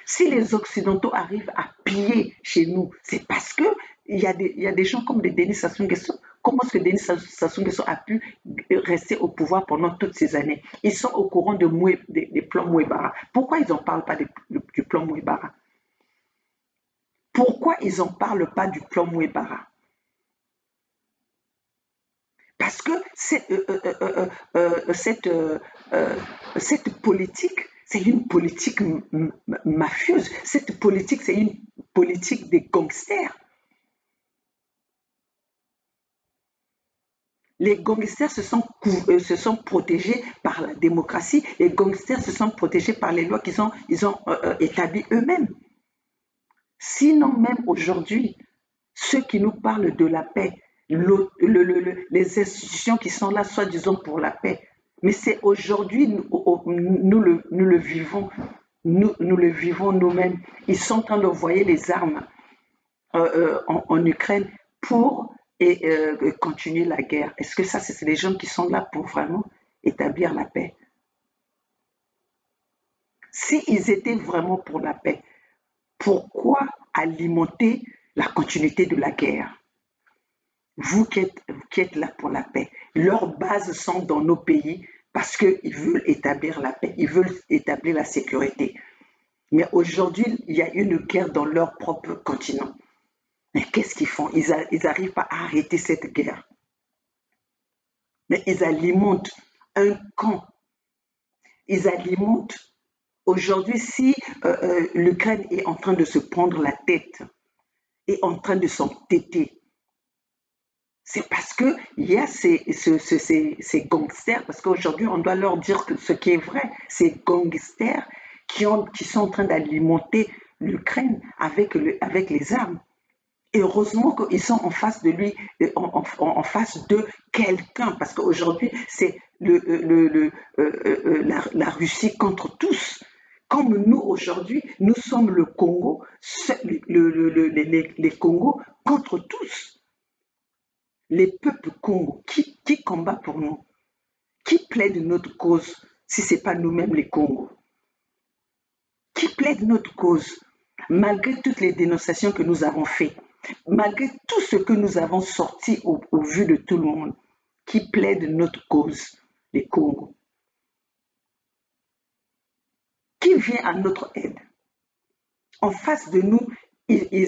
Si les Occidentaux arrivent à piller chez nous, c'est parce qu'il y a des gens comme Denis Sassou Nguesso. Comment est-ce que Denis Sassou Nguesso a pu rester au pouvoir pendant toutes ces années? Ils sont au courant des plans Mouébara. Pourquoi ils n'en parlent pas du plan Mouébara? Pourquoi ils n'en parlent pas du plan Mouébara? Parce que cette politique, c'est une politique mafieuse. Cette politique, c'est une politique des gangsters. Les gangsters se sont protégés par la démocratie. Les gangsters se sont protégés par les lois qu'ils ont établies eux-mêmes. Sinon, même aujourd'hui, ceux qui nous parlent de la paix, les institutions qui sont là, soi-disant pour la paix, mais c'est aujourd'hui, nous le vivons, nous le vivons nous-mêmes. Ils sont en train d'envoyer les armes en Ukraine pour continuer la guerre. Est-ce que ça, c'est les gens qui sont là pour vraiment établir la paix? S'ils étaient vraiment pour la paix, pourquoi alimenter la continuité de la guerre? Vous qui êtes là pour la paix, leurs bases sont dans nos pays parce qu'ils veulent établir la paix, ils veulent établir la sécurité. Mais aujourd'hui, il y a une guerre dans leur propre continent. Mais qu'est-ce qu'ils font? Ils n'arrivent pas à arrêter cette guerre. Mais ils alimentent un camp. Ils alimentent. Aujourd'hui, si l'Ukraine est en train de se prendre la tête, est en train de s'entêter, c'est parce qu'il y a ces gangsters, parce qu'aujourd'hui, on doit leur dire ce qui est vrai, ces gangsters qui sont en train d'alimenter l'Ukraine avec les armes. Et heureusement qu'ils sont en face de lui, en face de quelqu'un, parce qu'aujourd'hui, c'est la Russie contre tous. Comme nous, aujourd'hui, nous sommes le Congo, les Congos contre tous. Les peuples Congo, qui combat pour nous? Qui plaide notre cause si ce n'est pas nous-mêmes les Congos? Qui plaide notre cause? Malgré toutes les dénonciations que nous avons faites, malgré tout ce que nous avons sorti au vu de tout le monde, qui plaide notre cause? Les Congos. Qui vient à notre aide? En face de nous, ils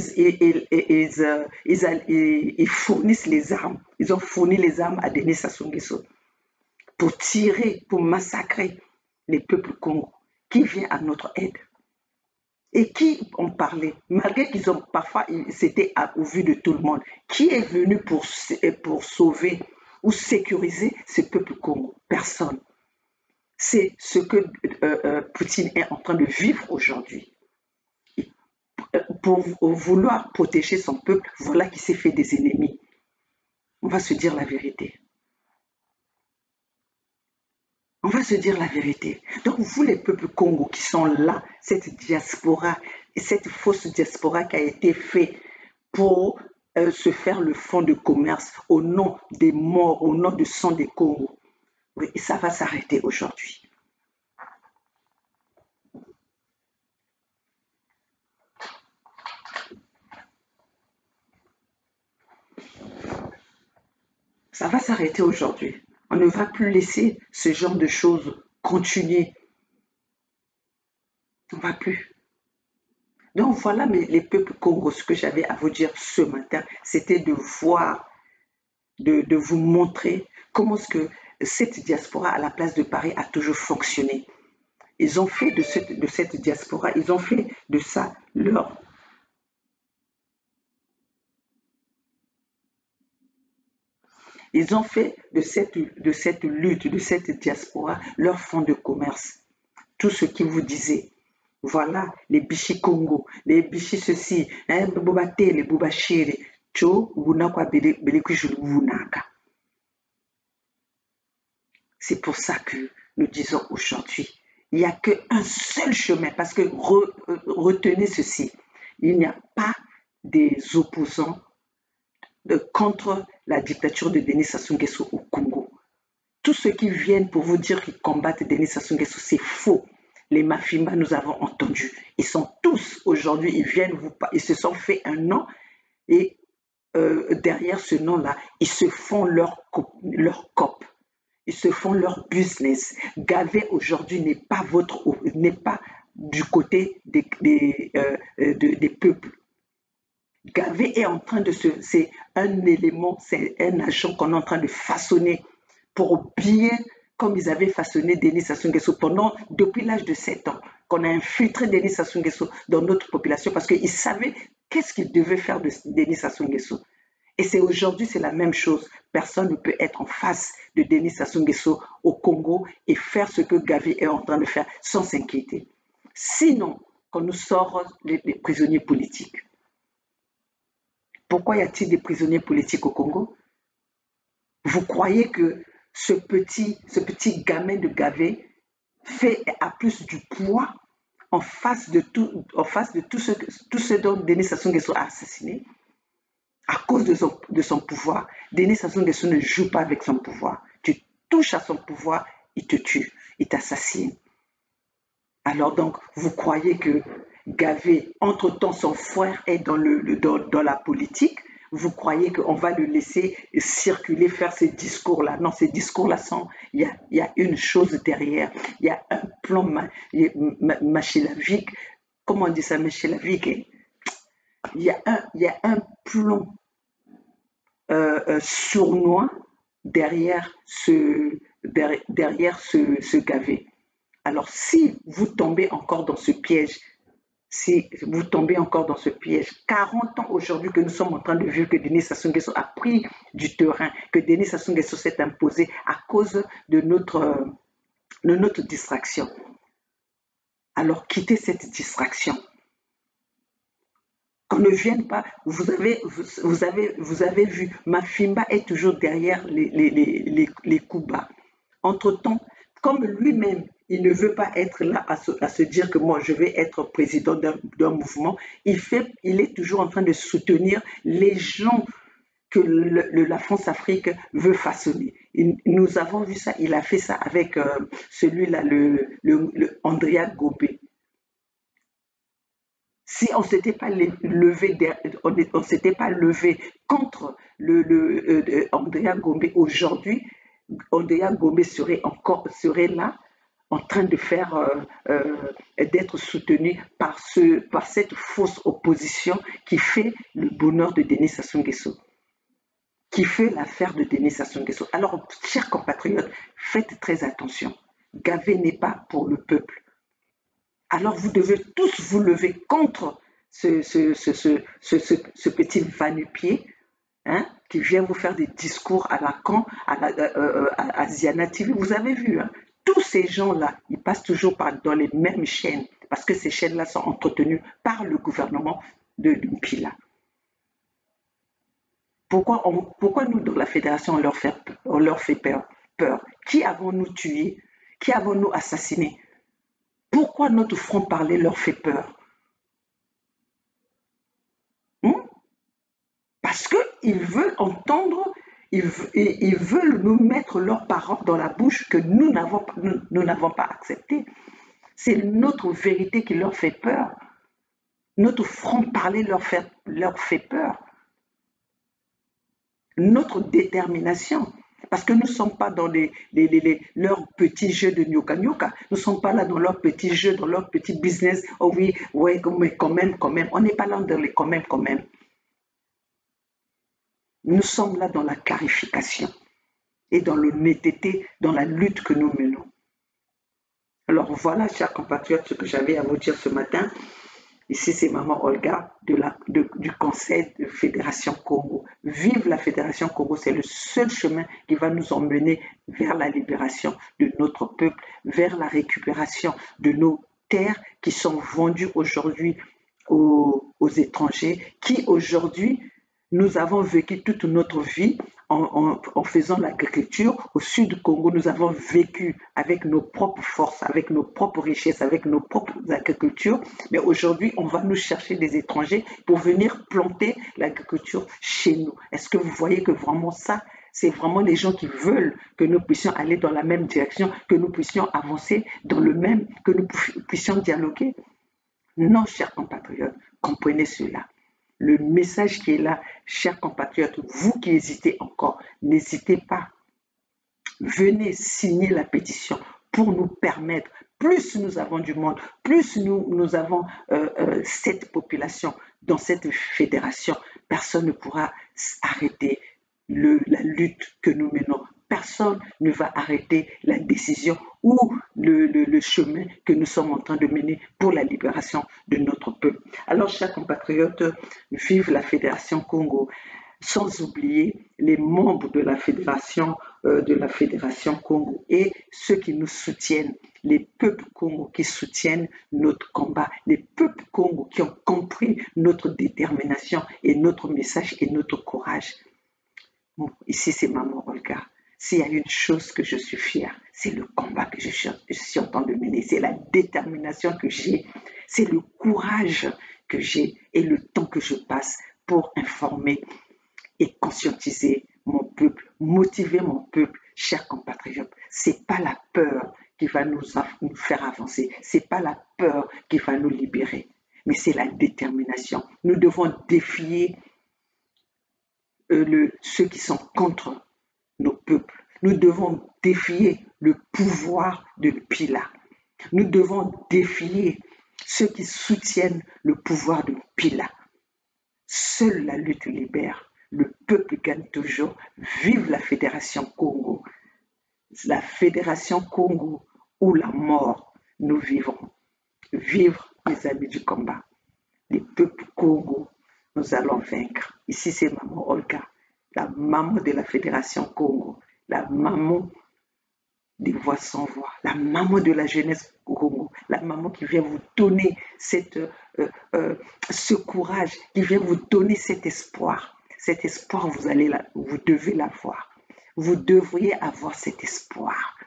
fournissent les armes. Ils ont fourni les armes à Denis Sassou Nguesso pour tirer, pour massacrer les peuples congolais. Qui vient à notre aide? Et qui ont parlé? Malgré qu'ils ont parfois, c'était au vu de tout le monde. Qui est venu pour sauver ou sécuriser ce peuple congolais? Personne. C'est ce que Poutine est en train de vivre aujourd'hui. Pour vouloir protéger son peuple, voilà qu'il s'est fait des ennemis. On va se dire la vérité. On va se dire la vérité. Donc vous, les peuples congolais qui sont là, cette diaspora, et cette fausse diaspora qui a été faite pour se faire le fonds de commerce au nom des morts, au nom du sang des Congos. Oui, et ça va s'arrêter aujourd'hui. Ça va s'arrêter aujourd'hui. On ne va plus laisser ce genre de choses continuer. On ne va plus. Donc voilà les peuples congolais, ce que j'avais à vous dire ce matin, c'était de voir, de vous montrer comment est-ce que cette diaspora à la place de Paris a toujours fonctionné. Ils ont fait de cette diaspora, ils ont fait de ça leur... Ils ont fait de cette lutte, de cette diaspora, leur fonds de commerce. Tout ce qu'ils vous disaient. Voilà, les bichis Congo, les bichis ceci, les bobaté, les bobachiri, cho, wunakwa belekuju wunaka. C'est pour ça que nous disons aujourd'hui, il n'y a qu'un seul chemin, parce que retenez ceci, il n'y a pas des opposants contre la dictature de Denis Sassou Nguesso au Congo. Tous ceux qui viennent pour vous dire qu'ils combattent Denis Sassou Nguesso, c'est faux. Les Mafimba, nous avons entendu. Ils sont tous aujourd'hui, ils viennent, ils se sont fait un nom et derrière ce nom-là, ils se font leur COP. Ils se font leur business. Gavé aujourd'hui n'est pas du côté des peuples. Gavé est en train de c'est un élément, c'est un agent qu'on est en train de façonner pour bien, comme ils avaient façonné Denis Sassou Nguesso depuis l'âge de 7 ans, qu'on a infiltré Denis Sassou Nguesso dans notre population parce qu'ils savaient qu'est-ce qu'ils devaient faire de Denis Sassou Nguesso. Et c'est aujourd'hui, c'est la même chose. Personne ne peut être en face de Denis Sassou Nguesso au Congo et faire ce que Gavi est en train de faire sans s'inquiéter. Sinon, qu'on nous sort les prisonniers politiques. Pourquoi y a-t-il des prisonniers politiques au Congo? Vous croyez que ce petit gamin de Gavé a plus du poids en face de tout ce dont Denis Sassou Nguesso a assassiné? À cause de son pouvoir, Denis Sassou Nguesso ne joue pas avec son pouvoir. Tu touches à son pouvoir, il te tue, il t'assassine. Alors donc, vous croyez que Gavé, entre-temps, son frère est dans la politique, vous croyez qu'on va le laisser circuler, faire ces discours-là. Non, ces discours-là il y a une chose derrière. Il y a un plan machiavélique. Comment on dit ça, machiavélique? Il y a un plan sournois derrière ce Gavé. Alors, si vous tombez encore dans ce piège, 40 ans aujourd'hui que nous sommes en train de vivre que Denis Sassou Nguesso a pris du terrain, que Denis Sassou Nguesso s'est imposé à cause de notre distraction. Alors, quittez cette distraction. Qu'on ne vienne pas, vous avez vu, Mafimba est toujours derrière les coups bas. Entre-temps, comme lui-même, il ne veut pas être là à se dire que moi, je vais être président d'un mouvement, il est toujours en train de soutenir les gens que la France-Afrique veut façonner. Nous avons vu ça, il a fait ça avec celui-là, le Andrea Gobé. Si on ne s'était pas levé contre Andrea Gombe aujourd'hui, Andrea Gombe serait là en train de d'être soutenu par cette fausse opposition qui fait le bonheur de Denis Sassou Nguesso, qui fait l'affaire de Denis Sassou Nguesso. Alors, chers compatriotes, faites très attention. Gavé n'est pas pour le peuple. Alors vous devez tous vous lever contre ce petit va-nu-pied qui vient vous faire des discours à la con, à Ziana TV. Vous avez vu, tous ces gens-là, ils passent toujours dans les mêmes chaînes parce que ces chaînes-là sont entretenues par le gouvernement de Mpila. Pourquoi nous, dans la fédération, on leur fait peur? Qui avons-nous tué? Qui avons-nous assassiné? Pourquoi notre franc-parler leur fait peur? Parce qu'ils veulent entendre, ils veulent nous mettre leurs paroles dans la bouche que nous n'avons pas acceptées. C'est notre vérité qui leur fait peur. Notre franc-parler leur fait peur. Notre détermination. Parce que nous ne sommes pas dans leurs petits jeux de nyoka-nyoka. Nous ne sommes pas là dans leurs petits jeux, dans leurs petits business. Oh oui, ouais, mais quand même. On n'est pas là dans les quand même. Nous sommes là dans la clarification. et dans l'honnêteté, dans la lutte que nous menons. Alors voilà, chers compatriotes, ce que j'avais à vous dire ce matin. Ici, c'est Maman Olga du Conseil de Fédération Congo. Vive la Fédération Congo, c'est le seul chemin qui va nous emmener vers la libération de notre peuple, vers la récupération de nos terres qui sont vendues aujourd'hui aux étrangers, qui aujourd'hui, nous avons vécu toute notre vie en faisant l'agriculture. Au sud du Congo, nous avons vécu avec nos propres forces, avec nos propres richesses, avec nos propres agricultures. Mais aujourd'hui, on va nous chercher des étrangers pour venir planter l'agriculture chez nous. Est-ce que vous voyez que vraiment ça, c'est vraiment les gens qui veulent que nous puissions aller dans la même direction, que nous puissions avancer dans le même, que nous puissions dialoguer? Non, chers compatriotes, comprenez cela. Le message qui est là, chers compatriotes, vous qui hésitez encore, n'hésitez pas. Venez signer la pétition pour nous permettre, plus nous avons du monde, plus nous avons cette population dans cette fédération, personne ne pourra arrêter la lutte que nous menons. Personne ne va arrêter la décision ou le chemin que nous sommes en train de mener pour la libération de notre peuple. Alors, chers compatriotes, vive la Fédération Congo, sans oublier les membres de la Fédération Congo et ceux qui nous soutiennent, les peuples Congo qui soutiennent notre combat, les peuples Congo qui ont compris notre détermination et notre message et notre courage. Bon, ici, c'est Maman Olga. S'il y a une chose que je suis fière, c'est le combat que je suis en train de mener, c'est la détermination que j'ai, c'est le courage que j'ai et le temps que je passe pour informer et conscientiser mon peuple, motiver mon peuple, chers compatriotes. C'est pas la peur qui va nous faire avancer, c'est pas la peur qui va nous libérer, mais c'est la détermination. Nous devons défier ceux qui sont contre nos peuples. Nous devons défier le pouvoir de Pila. Nous devons défier ceux qui soutiennent le pouvoir de Pila. Seule la lutte libère. Le peuple gagne toujours. Vive la Fédération Congo. La Fédération Congo ou la mort, nous vivrons. Vivre les amis du combat. Les peuples Congo, nous allons vaincre. Ici, c'est Maman Olga, la maman de la Fédération Congo, la maman des voix sans voix, la maman de la jeunesse Congo, la maman qui vient vous donner ce courage, qui vient vous donner cet espoir. Cet espoir, vous devez l'avoir. Vous devriez avoir cet espoir.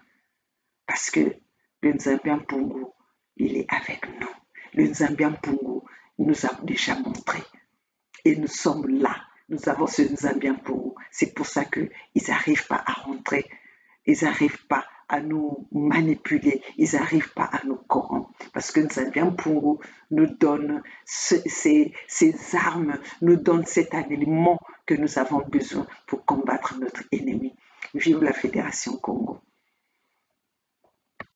Parce que le Nzambian Pungu, il est avec nous. Le Nzambian Pungu nous a déjà montré. Et nous sommes là. Nous avons ce Nzambian Pungu. C'est pour ça qu'ils n'arrivent pas à rentrer. Ils n'arrivent pas à nous manipuler. Ils n'arrivent pas à nous corrompre. Parce que Nzambian Pungu nous donne ces armes, nous donne cet aliment que nous avons besoin pour combattre notre ennemi. Vive la Fédération Congo.